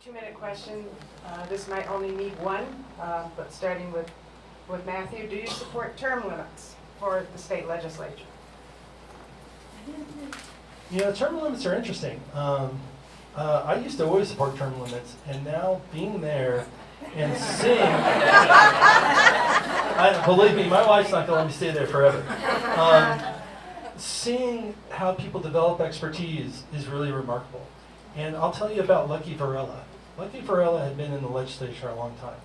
2-minute question. This might only need one, but starting with Matthew. Do you support term limits for the state legislature? Term limits are interesting. I used to always support term limits, and now being there and seeing, believe me, my wife's not going to let me stay there forever. Seeing how people develop expertise is really remarkable. And I'll tell you about Lucky Varela. Lucky Varela had been in the legislature a long time.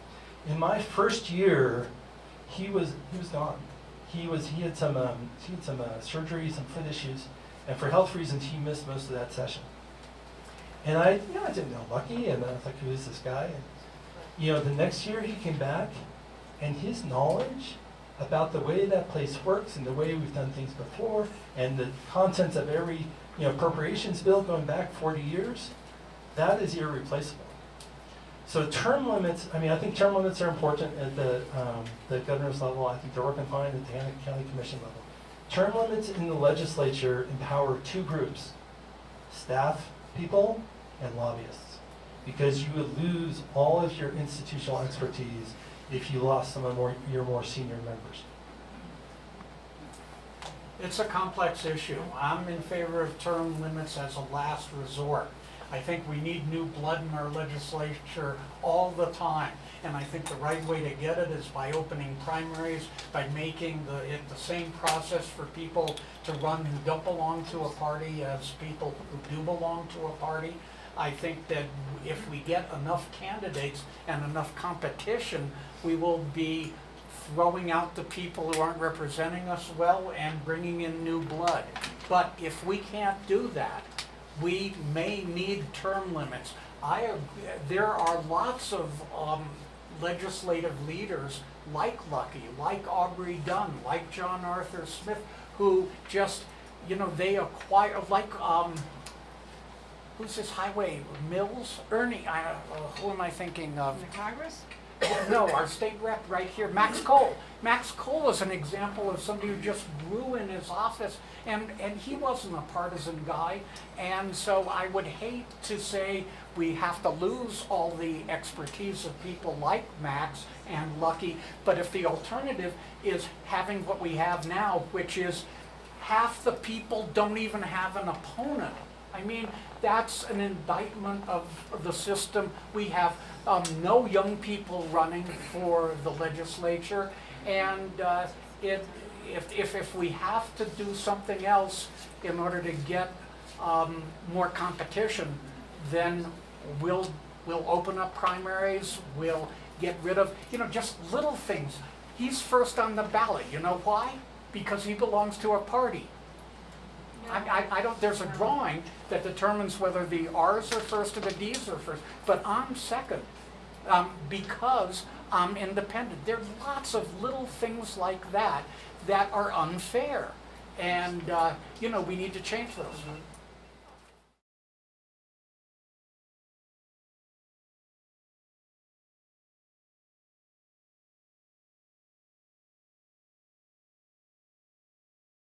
In my first year, he was gone. He had some surgery, some foot issues, and for health reasons, he missed most of that session. And I didn't know Lucky, and I was like, who is this guy? And the next year he came back, and his knowledge about the way that place works and the way we've done things before, and the contents of every appropriations bill going back 40 years, that is irreplaceable. So term limits, I think term limits are important at the governor's level. I think they're working fine at the county commission level. Term limits in the legislature empower two groups, staff people and lobbyists, because you would lose all of your institutional expertise if you lost some of your more senior members. It's a complex issue. I'm in favor of term limits as a last resort. I think we need new blood in our legislature all the time. And I think the right way to get it is by opening primaries, by making it the same process for people to run who don't belong to a party as people who do belong to a party. I think that if we get enough candidates and enough competition, we will be throwing out the people who aren't representing us well and bringing in new blood. But if we can't do that, we may need term limits. There are lots of legislative leaders like Lucky, like Aubrey Dunn, like John Arthur Smith, who just, they acquire, like, who's this highway, Mills? Ernie, who am I thinking of? In the Congress? No, our state rep right here, Max Cole. Max Cole is an example of somebody who just grew in his office, and he wasn't a partisan guy. And so I would hate to say we have to lose all the expertise of people like Max and Lucky, but if the alternative is having what we have now, which is half the people don't even have an opponent. That's an indictment of the system. We have no young people running for the legislature, and if we have to do something else in order to get more competition, then we'll open up primaries. We'll get rid of just little things. He's first on the ballot. You know why? Because he belongs to a party. I don't. There's a drawing that determines whether the R's are first or the D's are first, but I'm second because I'm independent. There's lots of little things like that that are unfair, and we need to change those.